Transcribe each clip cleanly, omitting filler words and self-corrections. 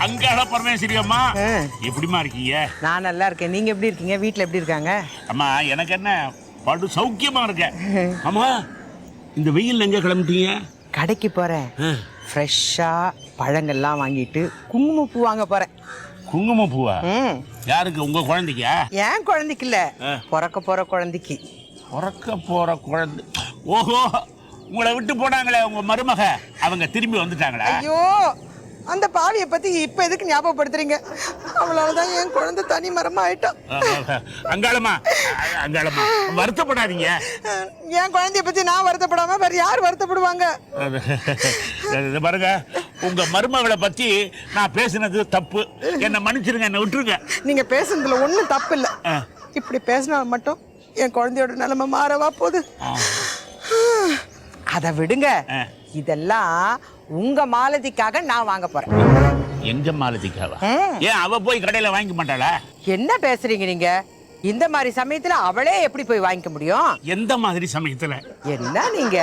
அங்காள பரமேஸ்வரி அம்மா எப்படிமா இருக்கீங்க? நான் நல்லா இருக்கேன். நீங்க எப்படி இருக்கீங்க? வீட்ல எப்படி இருக்காங்க? அம்மா எனக்கு என்ன படு சௌக்கியமா இருக்கேன். அம்மா இந்த வெயில் எங்க கிளம்பிட்டீங்க? கடைக்கு போறேன். ஃப்ரெஷ்ஷா பழங்கள்லாம் வாங்கிட்டு குங்குமப்பூ வாங்க போறேன். குங்குமப்பூவா? யாருக்கு? உங்க குழந்தைக்கா? ஏன் குழந்தைக்கு இல்ல, பிறக்க போற குழந்தைக்கு. பிறக்க போற குழந்தை? ஓஹோ, உங்களை விட்டு போனாங்களே உங்க மருமக, அவங்க திரும்பி வந்துட்டாங்களா? ஐயோ, அந்த பாவியை பத்தி இப்ப எதுக்கு ஞாபகப்படுத்துறீங்க? அவளாலதான் என் குழந்தை தனி மரமா ஆயிட்டான். அங்காளமா அங்காளமா வருத்தப்படாதீங்க. என் குழந்தைய பத்தி நான் வருத்தப்படாம வேற யார் வருத்தப்படுவாங்க? பாருங்க, உங்க மருமகளை பத்தி நான் பேசினது தப்பு, என்ன மன்னிச்சிருங்க, என்ன விட்டுருங்க. நீங்க பேசுனதுல ஒண்ணும் தப்பு இல்ல. இப்படி பேசினா மட்டும் என் குழந்தையோட நிலைமை மாறவா போகுது? அதை விடுங்க. இதெல்லாம் உங்க மாலதிக்காக நான் வாங்க போறேன். எங்க மாலதிக்காவா? ஏன் அவ போய் கடையில வாங்கிக்க மாட்டாளா? என்ன பேசுறீங்க நீங்க? இந்த மாதிரி சமயத்துல அவளே எப்படி போய் வாங்கிக்க முடியும்? எந்த மாதிரி சமயத்துல? என்ன நீங்க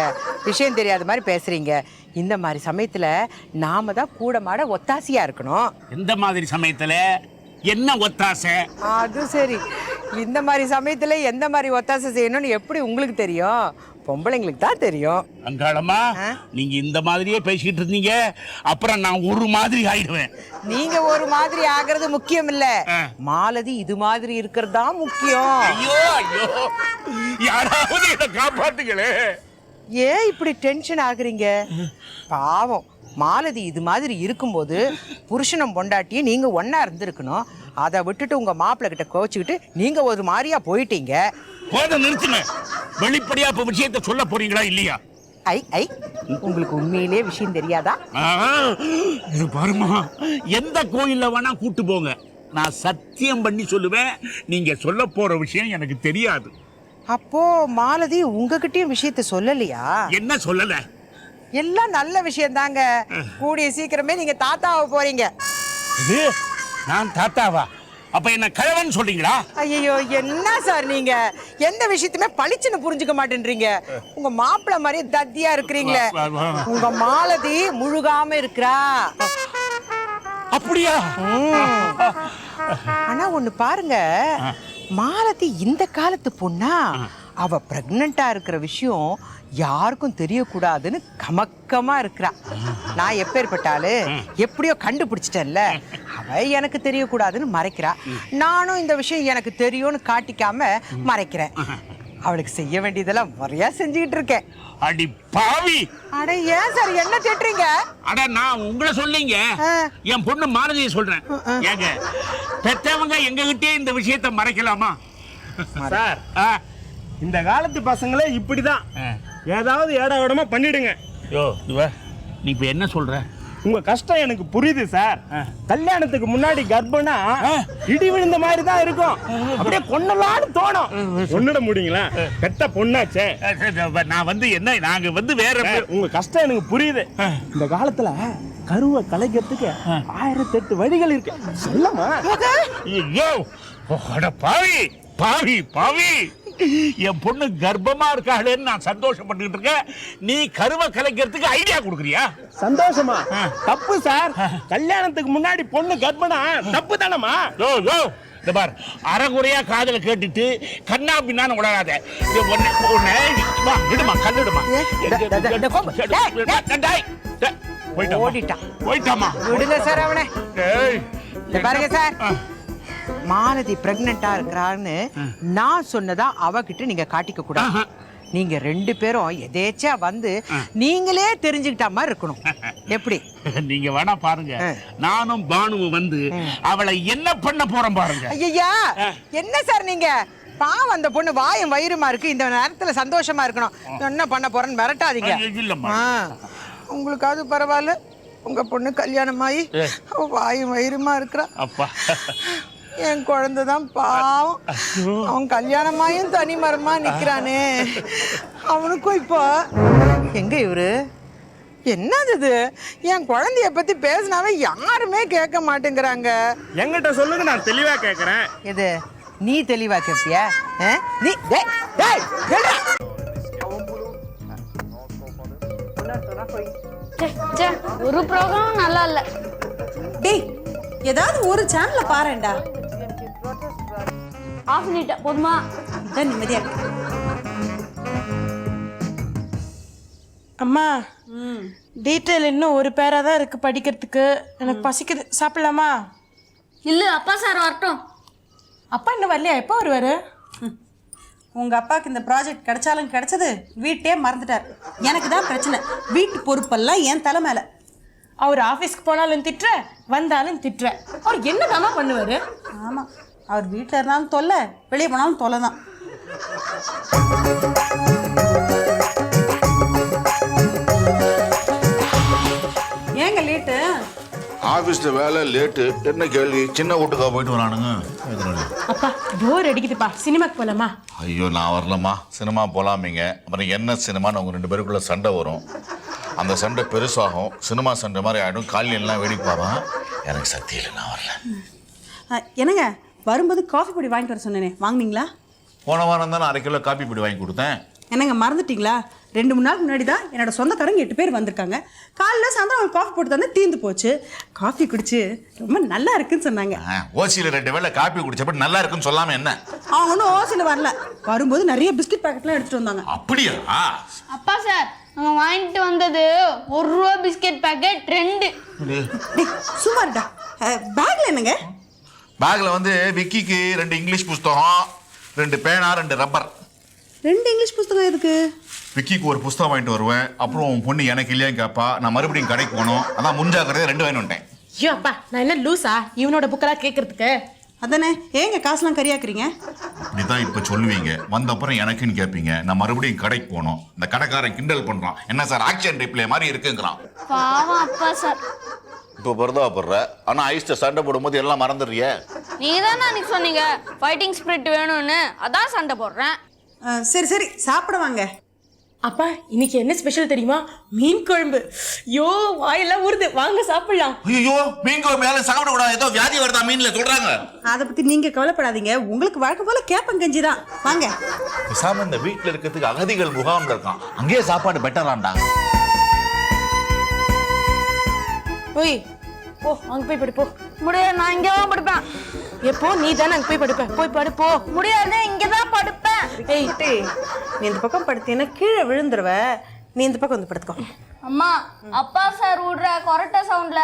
விஷயம் தெரியாத மாதிரி பேசுறீங்க? இந்த மாதிரி சமயத்துல நாம தான் கூட மாட ஒத்தாசையா இருக்கணும். எந்த மாதிரி சமயத்துல என்ன ஒத்தாசை? அது சரி, இந்த மாதிரி சமயத்துல எந்த மாதிரி ஒத்தாசை செய்யணும்னு எப்படி உங்களுக்கு தெரியும்? பொம்பளைங்களுக்கு தான் தெரியும். அங்காளம்மா, நீங்க இந்த மாதிரியே பேசிட்டு இருந்தீங்க, அப்புறம் நான் ஒரு மாதிரி ஆயிடுவேன். நீங்க ஒரு மாதிரி ஆகிறது முக்கியம் இல்ல, மாலதி இது மாதிரி இருக்கிறது தான் முக்கியம். ஐயோ ஐயோ, யாராவது இதை காப்பாத்துங்களே. ஏன் இப்படி டென்ஷன் ஆகுறீங்க? பாவம், மாலதி இது மாதிரி இருக்கும்போது புருஷனும் பொண்டாட்டியும் நீங்க ஒன்னா இருந்திருக்கணும். அதை விட்டுட்டு உங்க மாப்பிள்ளை கிட்ட கோச்சுக்கிட்டு நீங்க ஒரு மாதிரியா போயிட்டீங்க. போத நிறுத்துங்க. வெளிப்படையா இப்ப விஷயத்தை சொல்ல போறீங்களா இல்லையா? ஐ ஐ, உங்களுக்கு உண்மையிலே விஷயம் தெரியாதா? இது பாருமா, எந்த கோயில்ல வேணா கூட்டு போங்க, நான் சத்தியம் பண்ணி சொல்லுவேன், நீங்க சொல்ல போற விஷயம் எனக்கு தெரியாது. அப்போ மாலதி உங்ககிட்டயும் விஷயத்தை சொல்லலையா? என்ன சொல்லல? எல்லாம் நல்ல விஷயம் தாங்க. கூடிய சீக்கிரமே நீங்க தாத்தாவ போறீங்க. நான் தாத்தாவா? அப்ப என்ன கழவன் சொல்றீங்களா? ஐயோ, என்ன சார் நீங்க எந்த விஷயத்துமே பளிச்சுன்னு புரிஞ்சுக்க மாட்டேன்றீங்க. உங்க மாப்பிள்ளை மாதிரி தத்தியா இருக்கிறீங்களே. உங்க மாலதி முழுகாம இருக்கிறா. அப்படியா? ஆனா ஒண்ணு பாருங்க, மாலதி இந்த காலத்து பொண்ணா, அவ பிரெக்னண்டா இருக்கிற விஷயம் யாருக்கும் தெரியக்கூடாதுன்னு கமக்கமா இருக்கிறா. நான் எப்பேற்பட்டாலு எப்படியோ கண்டுபிடிச்சிட்டேன்ல, அவ எனக்கு தெரியக்கூடாதுன்னு மறைக்கிறா. நானும் இந்த விஷயம் எனக்கு தெரியும்னு காட்டிக்காம மறைக்கிறேன். அவளுக்கு செய்ய வேண்டியதெல்லாம் முறையா செஞ்சுக்கிட்டு இருக்கேன். அடி பாவி! அட ஏன் சார் என்ன திட்டுறீங்க? அட நான் உங்களை சொல்லிங்க, என் பொண்ணு மாலதியை சொல்றேன். ஏங்க, பெத்தவங்க எங்க கிட்டே இந்த விஷயத்தை மறைக்கலாமா சார்? இந்த காலத்து பசங்களே இப்படிதான், ஏதாவது ஏடா விடமா பண்ணிடுங்க. யோ நீ இப்ப என்ன சொல்ற? உங்க கஷ்டம் எனக்கு புரியுது சார். கல்யாணத்துக்கு முன்னாடி கர்ப்பனா இடி விழுந்த மாதிரி தான் இருக்கும், அப்படியே கொன்னலான்னு தோணும். கொன்னிட முடியுங்களா? பெத்த பொண்ணாச்சே. நான் வந்து என்ன, நாங்க வந்து வேற. உங்க கஷ்டம் எனக்கு புரியுது. இந்த காலத்துல கருவை கலைக்கிறதுக்கு 1008 வழிகள் இருக்கு. சொல்லமா? பாவி பாவி பாவி, என் பொண்ணு கர்ப்பமா இருக்காளேன்னு நான் சந்தோஷப்பட்டுக்கிட்டு இருக்கேன், நீ கருவை கலைக்கிறதுக்கு ஐடியா கொடுக்குறியா? சந்தோஷமா? தப்பு சார். கல்யாணத்துக்கு முன்னாடி பொண்ணு கர்ப்பனா தப்பு தானமா? இந்த பார், அரைகுறையா காதல கேட்டுட்டு கண்ணா பின்னான்னு உடறாத. விடுமா, கல்லுடுமா. போயிட்டாமா? விடுங்க சார் அவனை. பாருங்க சார், மாலதி பிரெக்னண்டா இருக்கிறான்னு நான் சொன்னதா அவகிட்ட நீங்க காட்டிக்க கூடாது. நீங்க 2 பேரும் எதேச்சா வந்து நீங்களே தெரிஞ்சுக்கிட்ட மாதிரி இருக்கணும். எப்படி? நீங்க வேணா பாருங்க, நானும் பானுவும் வந்து அவளை என்ன பண்ண போறோம் பாருங்க. ஐயா, என்ன சார் நீங்க? பாவம், அந்த பொண்ணு வாயும் வயிறுமா இருக்கு, இந்த நேரத்துல சந்தோஷமா இருக்கணும். என்ன பண்ண போறேன்னு மிரட்டாதீங்க. உங்களுக்காவது பரவாயில்ல, உங்க பொண்ணு கல்யாணமாயி வாயும் வயிறுமா இருக்கிறா. அப்பா, என் குழந்தை தான் பாவம், அவன் கல்யாணமாயும் தனி மரமா நிக்கிறானே. அவனுக்கும் இப்போ எங்க இவரு? என்னது இது? என் குழந்தைய பத்தி பேசினாவே யாருமே கேட்க மாட்டேங்கிறாங்க. என்கிட்ட சொல்லுங்க, நான் தெளிவா கேக்குறேன். எது? நீ தெளிவா கேப்பியா? நீ ஒரு ப்ரோக்ராம் நல்லா இல்ல. ஏதாவது ஒரு சேனல்ல பாருடா. ஆஃப் பண்ணிட்டேன் போதுமா? இதான் நிம்மதியா இருக்கு. அம்மா டீட்டெயில் இன்னும் ஒரு பேரா தான் இருக்கு படிக்கிறதுக்கு. எனக்கு பசிக்குது, சாப்பிடலாமா? இல்ல அப்பா சார் வரட்டும். அப்பா இன்னும் வரலையா? எப்போ வருவாரு? உங்க அப்பாவுக்கு இந்த ப்ராஜெக்ட் கிடைச்சாலும் கிடைச்சது, வீட்டே மறந்துட்டார். எனக்கு தான் பிரச்சனை, வீட்டு பொறுப்பெல்லாம் என் தலை மேல. அவர் ஆஃபீஸ்க்கு போனாலும் திட்டுற, வந்தாலும் திட்டுற. அவர் என்னதாம்மா பண்ணுவாரு? ஆமா, அவர் வீட்டில் இருந்தாலும் தொல்லை, வெளியே போனாலும் தொல்லை தான். ஏங்க லேட்டு? ஆஃபீஸில் வேலை லேட்டு. என்ன கேள்வி? சின்ன வீட்டுக்கா போயிட்டு வரானுங்க. அப்பா போர் அடிக்குதுப்பா, சினிமாக்கு போலாமா? ஐயோ நான் வரலம்மா. சினிமா போகலாமீங்க. அப்புறம் என்ன சினிமான்னு அவங்க 2 பேருக்குள்ள சண்டை வரும். அந்த சண்டை பெருசாகும். சினிமா சண்டை மாதிரி ஆகிடும். காலையிலாம் வேடிக்கை பார்ப்பான். எனக்கு சக்தி இல்லை, நான் வரல. என்னங்க வரும்போது காஃபி பொடி வாங்கிட்டு வர சொன்னேனே, வாங்கினீங்களா? போன வாரம் தான் 1/2 கிலோ காப்பி பொடி வாங்கி கொடுத்தேன். என்னங்க மறந்துட்டீங்களா? 2-3 நாளுக்கு முன்னாடி தான் என்னோட சொந்தக்காரங்க 8 பேர் வந்திருக்காங்க. காலைல சாயந்தரம் அவங்க காஃபி போட்டு தந்து தீர்ந்து போச்சு. காஃபி குடிச்சு ரொம்ப நல்லா இருக்குன்னு சொன்னாங்க. ஓசியில் 2 வேளை காப்பி குடிச்சப்ப நல்லா இருக்குன்னு சொல்லாம என்ன? அவங்க ஒன்றும் ஓசியில் வரல, வரும்போது நிறைய பிஸ்கட் பேக்கெட்லாம் எடுத்துட்டு வந்தாங்க. அப்படியா? அப்பா சார் நாங்க வாங்கிட்டு வந்தது 1 ரூபா பிஸ்கெட் பேக்கெட் 2. சும்மா இருடா. பேக்ல என்னங்க? பேக்கில் வந்து விக்கிக்கு 2 இங்கிலீஷ் புஸ்தகம், 2 பேனா, 2 ரப்பர். 2 இங்கிலீஷ் புஸ்தகம் எதுக்கு? விக்கிக்கு ஒரு புஸ்தகம் வாங்கிட்டு வருவேன். அப்புறம் உன் பொண்ணு எனக்கு இல்லையா கேட்பா. நான் மறுபடியும் கடைக்கு போகணும். அதான் முன்ஜாக்கிரதை 2 வாங்கிட்டு வந்துட்டேன். ஐயோ அப்பா, நான் என்ன லூசா இவனோட புக்கெல்லாம் கேட்கறதுக்கு? அதானே, ஏங்க காசுலாம் கரியாக்குறீங்க? இப்படிதான் இப்ப சொல்லுவீங்க. வந்த அப்புறம் எனக்குன்னு கேட்பீங்க. நான் மறுபடியும் கடைக்கு போகணும். இந்த கடைக்காரன் கிண்டல் பண்றான். என்ன சார் ஆக்ஷன் ரிப்ளே மாதிரி இருக்குங்கிறான். பாவம் அப்பா சார். இப்போ பரதாப்படுற. ஆனா ஐஸ்ட சண்டை போடும்போது எல்லாம் மறந்துடுறிய. நீங்க தானே அன்னைக்கு சொன்னீங்க ஃபைட்டிங் ஸ்பிரிட் வேணும்னு, அதான் சண்டை போடுறேன். சரி சரி, சாப்பிட வாங்க. அப்பா இன்னைக்கு என்ன ஸ்பெஷல் தெரியுமா? மீன் குழம்பு. ஐயோ வாயெல்லாம் ஊறுது, வாங்க சாப்பிடலாம். ஐயோ மீன் குழம்பு மேல சாப்பிட கூடாது, ஏதோ வியாதி வருதா மீன்ல சொல்றாங்க. அதை பத்தி நீங்க கவலைப்படாதீங்க, உங்களுக்கு வழக்கம் போல கேப்பங்கஞ்சி தான். வாங்க. பேசாம இந்த வீட்டுல இருக்கிறதுக்கு அகதிகள் முகாம்ல இருக்கான், அங்கேயே சாப்பாடு பெட்டரான்டா. ஓய் போ, அங்க போய் படுப்போ. முடியாது, நான் இங்கே தான் படுப்பேன். எப்போ நீ தானே அங்க போய் படுப்ப, போய் படுப்போ. முடியாது, இங்கே தான் படுப்பேன். ஏய் குட்டி, நீ இந்த பக்கம் படுத்தீங்கன்னா கீழே விழுந்துருவ. நீ இந்த பக்கம் வந்து படுத்துக்கோ. அம்மா அப்பா சார் விடுற கொரட்டை சவுண்ட்ல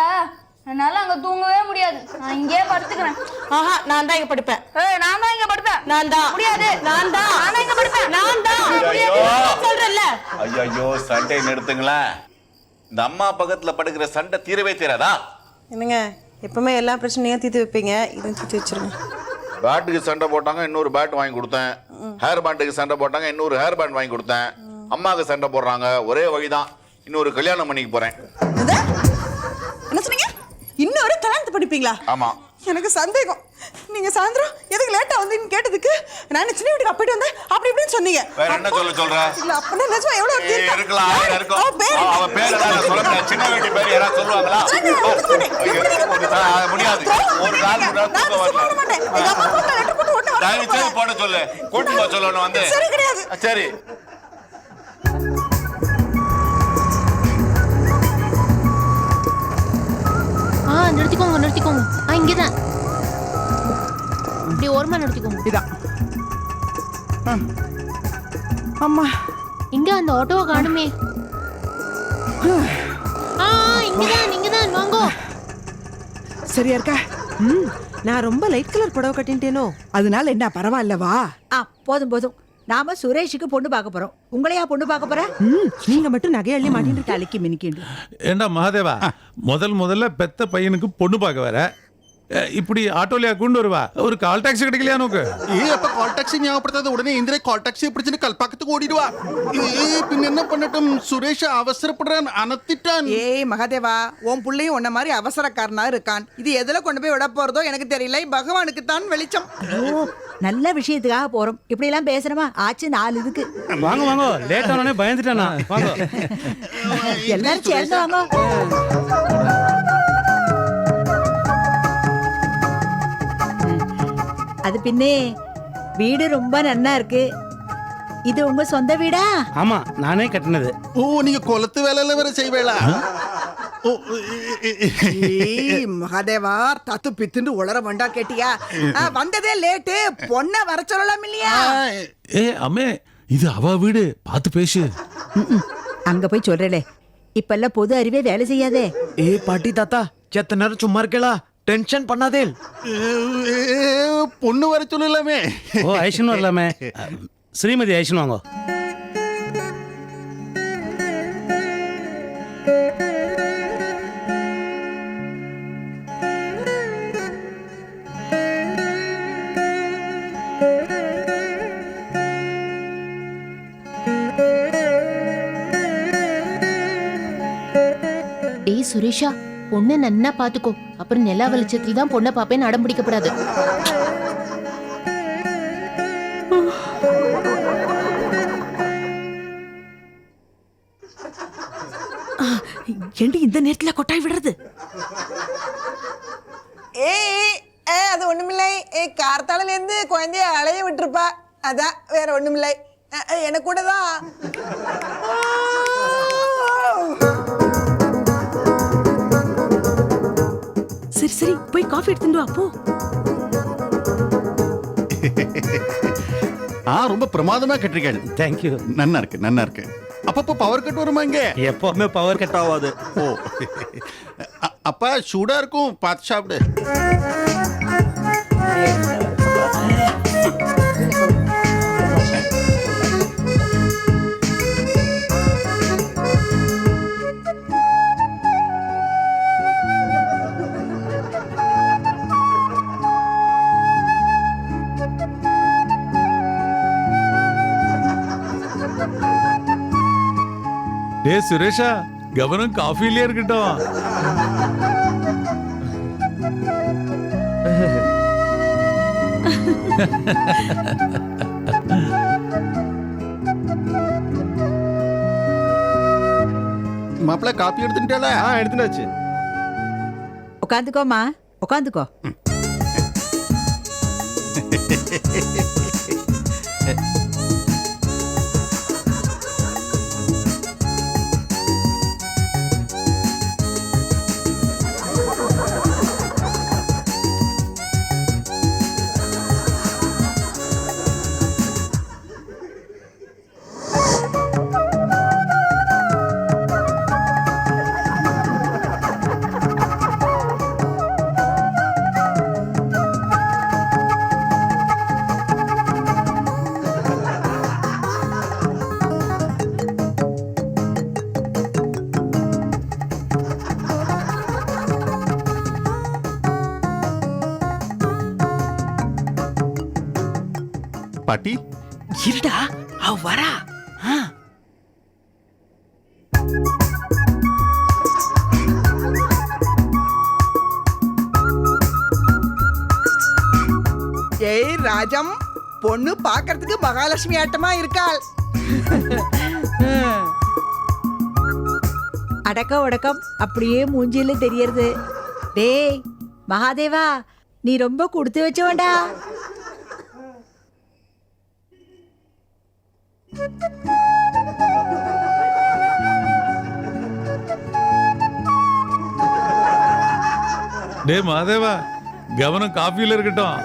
என்னால அங்க தூங்கவே முடியாது. நான் இங்கே படுத்துக்கிறேன். ஆஹா, நான் தான் இங்க படுப்பேன். ஏய் நான் தான் இங்க படுப்பேன். நான் தான். முடியாது, நான் தான். நான் இங்க படுப்பேன். நான் தான். முடியாது, நான் சொல்றேன்ல. ஐயோ சண்டை நிறுத்துங்களேன். இந்த அம்மா பக்கத்துல படுக்கிற சண்டை தீரவே தீராதா? என்னங்க எப்பவுமே எல்லா பிரச்சனையும் தீர்த்து வைப்பீங்க, இதையும் தீர்த்து வச்சிருங்க. பேட்டுக்கு சண்டை போட்டாங்க, இன்னொரு பேட் வாங்கி கொடுத்தேன். ஹேர் பேண்டுக்கு சண்டை போட்டாங்க, இன்னொரு ஹேர் பேண்ட் வாங்கி கொடுத்தேன். அம்மாவுக்கு சண்டை போடுறாங்க, ஒரே வழிதான், இன்னொரு கல்யாணம் பண்ணிக்க போறேன். என்ன சொன்னீங்க? இன்னொரு கல்யாணத்தை படிப்பீங்களா? ஆமா. எனக்கு சந்தேகம். நீங்க சாயந்தரம் எதுக்கு லேட்டா வந்தீங்கன்னு கேட்டதுக்கு நான் சின்ன வீட்டுக்கு போயிட்டு வந்தேன் அப்படி இப்படின்னு சொன்னீங்க. வேற என்ன சொல்ற? இல்ல அப்பனா நிஜமா எவ்வளவு ஏய், இருக்கலாம், ஆயிரம் இருக்கும். அவ பேரெல்லாம் நான் சொல்ல முடியாது. சின்ன வீட்டு பேர் யாராவது சொல்லுவாங்களா? முடியாது. ஒரு நாள் முன்னாடி தூக்க வரல. தயவு செய்து போட சொல்லு. கூட்டி போக சொல்லணும் வந்து. சரி கிடையாது. சரி. நிறுத்திக்கோங்க நிறுத்திக்கோங்க. இங்கதான் இப்படி ஓரமா நிறுத்திக்கோங்க. இதான். அம்மா இங்க அந்த ஆட்டோவை காணுமே. இங்கதான் வாங்கோ. சரியா இருக்கா? நான் ரொம்ப லைட் கலர் புடவை கட்டிட்டேனோ, அதனால என்ன பரவாயில்லவா? போதும் போதும். நாம சுரேஷுக்கு பொண்ணு பார்க்க போறோம். உங்களையா பொண்ணு பார்க்க போற? நீங்க மட்டும் நகையள்ளி மாட்டிட்டு தலைக்கு மினிக்கிண்டு. ஏண்டா மகாதேவா, முதல்ல பெத்த பையனுக்கு பொண்ணு பார்க்க வர, இப்படி ஆட்டோலியா கொண்டு வருவா? ஒரு கால் டாக்ஸி கிடைக்கலையா நோக்கு? அப்ப கால் டாக்ஸி ஞாபகப்படுத்தாத உடனே இந்திரே கால் டாக்ஸி பிடிச்சுன்னு கல்பாக்கத்துக்கு ஓடிடுவா. பின்ன என்ன பண்ணட்டும்? சுரேஷ் அவசரப்படுறான், அனத்திட்டான். ஏய் மகாதேவா, உன் புள்ளையும் உன்ன மாதிரி அவசரக்காரனா இருக்கான். இது எதுல கொண்டு போய் விட போறதோ எனக்கு தெரியல. பகவானுக்கு தான் வெளிச்சம். நல்ல விஷயத்துக்காக போறோம், இப்படி எல்லாம் பேசுறமா? ஆச்சு 4 இதுக்கு. வாங்க வாங்க, லேட் ஆனே பயந்துட்டானா? வாங்க எல்லாரும் சேர்ந்து வாங்க. அது பின்னே வீடு ரொம்ப நன்னா இருக்கு. இது உங்க சொந்த வீடா? ஆமா, நானே கட்டினது. ஓ, நீங்க குளத்து வேலையில வேற செய்வேளா? ஓ மகாதேவா தத்து பித்துன்னு உளர வண்டா கேட்டியா வந்ததே லேட்டு பொண்ணை வர சொல்லலாம் இல்லையா ஏ அம்மே இது அவ வீடு பார்த்து பேசு. அங்க போய் சொல்றேளே இப்பெல்லாம் பொது அறிவே வேலை செய்யாதே. பாட்டி தாத்தா செத்த நேரம் சும்மா இருக்கலா, டென்ஷன் பண்ணாதே. பொண்ணு வர சொல்லலாமே. ஓ ஐஷன் வரலாமே. ஸ்ரீமதி ஐஷன் வாங்க. டேய் சுரேஷா, பொண்ணு நன்னா பாத்துக்கோ. அப்புறம் நிலா வெளிச்சத்துல தான் பொண்ணை பாப்பேன்னு அடம் பிடிக்கப்படாது. ஏண்டி இந்த நேரத்துல கொட்டாய் விடுறது? அது ஒண்ணுமில்லை. கார்த்தால இருந்து குழந்தைய அலைய விட்டுருப்பா, அதான் வேற ஒண்ணுமில்லை. எனக்கு கூட தான். சரி சரி போய் காஃபி எடுத்துட்டு வா போ. ரொம்ப பிரமாதமா கட்டிருக்காரு. தேங்க்யூ. நன்னா இருக்கு நன்னா இருக்கு. அப்பப்போ பவர் கட் வருமா இங்க? எப்பவுமே பவர் கட் ஆகாது. ஓ அப்பா சூடா இருக்கும், பார்த்து சாப்பிடு. டே சுரேஷா, கவனம் காஃபிலே இருக்கட்டும். மாப்பிள்ள காப்பி எடுத்துட்டால? எடுத்துட்டாச்சு. உட்காந்துக்கோமா உட்காந்துக்கோ. பாட்டி இருடா அவ வரா. ஏய் ராஜம், பொண்ணு பாக்குறதுக்கு மகாலட்சுமி ஆட்டமா இருக்காள். அடக்கம் உடக்கம் அப்படியே மூஞ்சில தெரியறது. டேய் மகாதேவா, நீ ரொம்ப கொடுத்து வச்சவன்டா. டே மாதேவா, கவனம் காஃபில இருக்கட்டும்.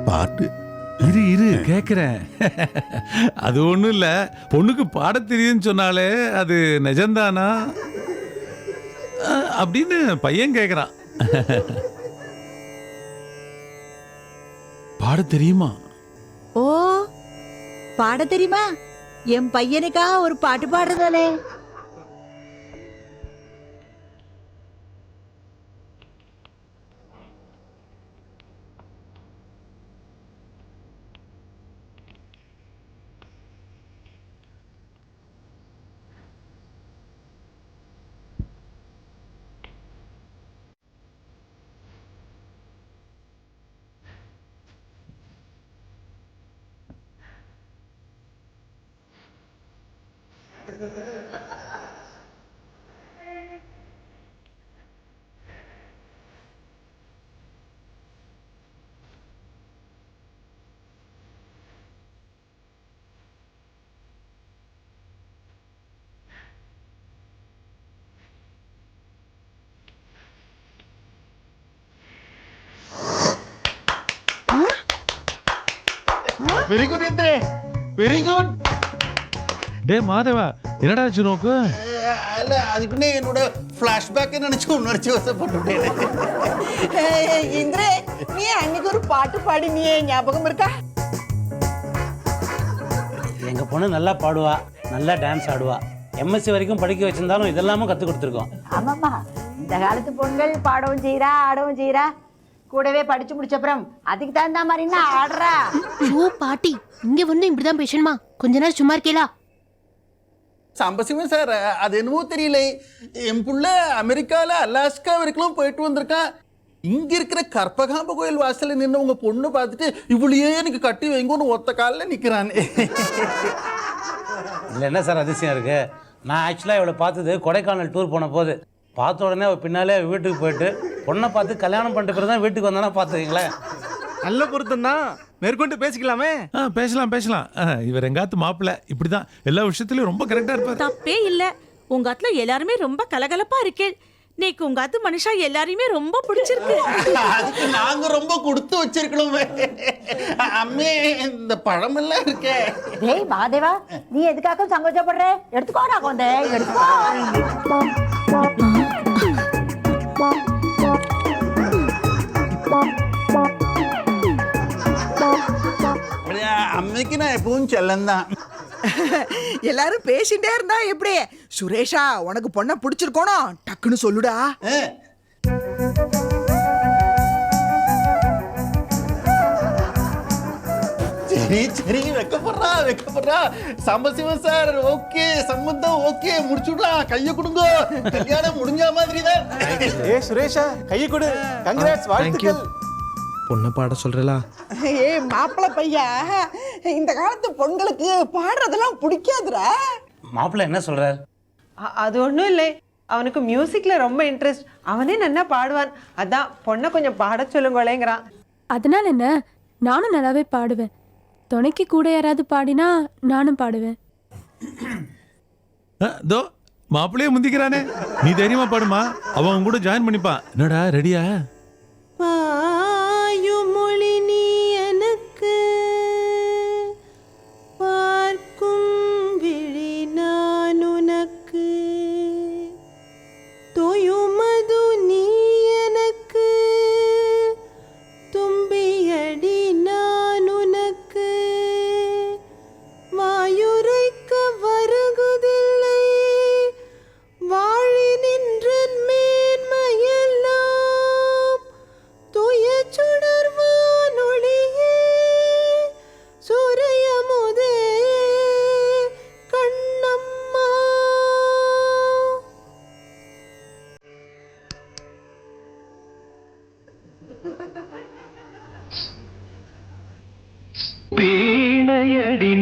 பாட்டு இரு இரு கேக்குறேன். அது ஒண்ணும் இல்ல, பொண்ணுக்கு பாட தெரியுதுன்னு சொன்னாலே அது நிஜம்தானா அப்படின்னு பையன் கேக்குறான். பாட தெரியுமா? ஓ பாட தெரியுமா? என் பையனுக்கா ஒரு பாட்டு பாடுறதாலே. வெரி குட் இந்திரே, வெரி குட். டே மாதவா என்னடா ஆச்சு நோக்கு? அல்ல அதுக்குன்னே என்னோட ஃப்ளாஷ்பேக் நினைச்சு உணர்ச்சி வசப்பட்டுட்டேன். இந்திரே, நீ அன்னைக்கு ஒரு பாட்டு பாடி நீ ஞாபகம் இருக்கா? எங்க பொண்ணு நல்லா பாடுவா, நல்லா டான்ஸ் ஆடுவா. எம்எஸ்சி வரைக்கும் படிக்க வச்சிருந்தாலும் இதெல்லாமும் கற்றுக் கொடுத்துருக்கோம். ஆமாம்மா, இந்த காலத்து பொண்கள் பாடவும் செய்யறா, ஆடவும் செய்யறா. கூடவே படிச்சு முடிச்சப்புறம் அதுக்கு தகுந்த மாதிரி ஆடுறா. ஐயோ பாட்டி, இங்க வந்து இப்படிதான் பேசணுமா? கொஞ்ச நேரம் சும்மா இருக்கேலா? சாம்பசிவம் சார், அது என்னவோ தெரியல, என் புள்ள அமெரிக்காவில் அலாஸ்கா வரைக்கும் போயிட்டு வந்திருக்கான். இங்க இருக்கிற கற்பகாம்ப கோயில் வாசல்ல நின்று உங்க பொண்ணு பார்த்துட்டு இவ்வளையே எனக்கு கட்டி வைங்கன்னு ஒத்த காலில் நிற்கிறான். இல்லை என்ன சார் அதிசயம் இருக்கு? நான் ஆக்சுவலாக இவளை பார்த்தது கொடைக்கானல் டூர் போன போது பார்த்த உடனே அவள் பின்னாலே வீட்டுக்கு போயிட்டு பொண்ணை பார்த்து கல்யாணம் பண்ணிட்டு பிறகு தான் வீட்டுக்கு வந்தானா பார்த்துக்கங்களேன். நல்ல பொருத்தம் தான், மேற்கொண்டு பேசிக்கலாமே. பேசலாம் பேசலாம். இவர் எங்காத்து மாப்பிள்ள இப்படிதான் எல்லா விஷயத்திலயும் ரொம்ப கரெக்டா இருப்பார். தப்பே இல்ல. உங்க ஆத்துல எல்லாருமே ரொம்ப கலகலப்பா இருக்கே. நீக்கு உங்க ஆத்து மனுஷா எல்லாரையுமே ரொம்ப பிடிச்சிருக்கு. அதுக்கு நாங்க ரொம்ப கொடுத்து வச்சிருக்கணுமே. அம்மே, இந்த பழம் எல்லாம் இருக்கே. டேய் மகாதேவா, நீ எதுக்காக சங்கோச்சப்படுற? எடுத்துக்கோ, நான் கொண்டே எடுத்துக்கோ. அம்மைக்கு நான் எப்பவும் செல்லந்தான். எல்லாரும் பேசிட்டே இருந்தா எப்படி? சுரேஷா, உனக்கு பொண்ணை பிடிச்சிருக்கோணும், டக்குன்னு சொல்லுடா. சரி சரி, வைக்கப்படுறா. சாம்பசிவம் சார், ஓகே, சம்பந்தம் ஓகே, முடிச்சுடலாம். கையை கொடுங்க, கல்யாணம் முடிஞ்ச மாதிரி தான். ஏ சுரேஷா, கையை கொடு. கங்க்ராட்ஸ், வாழ்த்துக்கள். பொண்ணை பாட சொல்றா? மாப்பிள்ள பையா, இந்த காலத்து பொண்களுக்கு பாடுறதெல்லாம் பிடிக்காதுடா. மாப்பிள்ளை என்ன சொல்றார்? அது ஒன்றும் இல்லை, அவனுக்கு மியூசிக்ல ரொம்ப இன்ட்ரெஸ்ட். அவனே நல்லா பாடுவான். அதான் பொண்ணை கொஞ்சம் பாட சொல்லுங்களேங்கிறான். அதனால என்ன, நானும் நல்லாவே பாடுவேன். துணைக்கு கூட யாராவது பாடினா நானும் பாடுவேன். தோ மாப்பிள்ளையே முந்திக்கிறானே. நீ தைரியமா பாடுமா, அவன் கூட ஜாயின் பண்ணிப்பான். என்னடா ரெடியா? மொழி நீ எனக்கு, பார்க்கும் விழி நான் உனக்கு, தொயுமது நீ எனக்கு, தும்பியடி நான் உனக்கு, வாயுரைக்க வருகுதில்லை, வாழி நின்றன் மேன்மையெல்லாம், துய சுடர்வான் ஒளியே, சூரியமுதே கண்ணம்மா. வீணையடி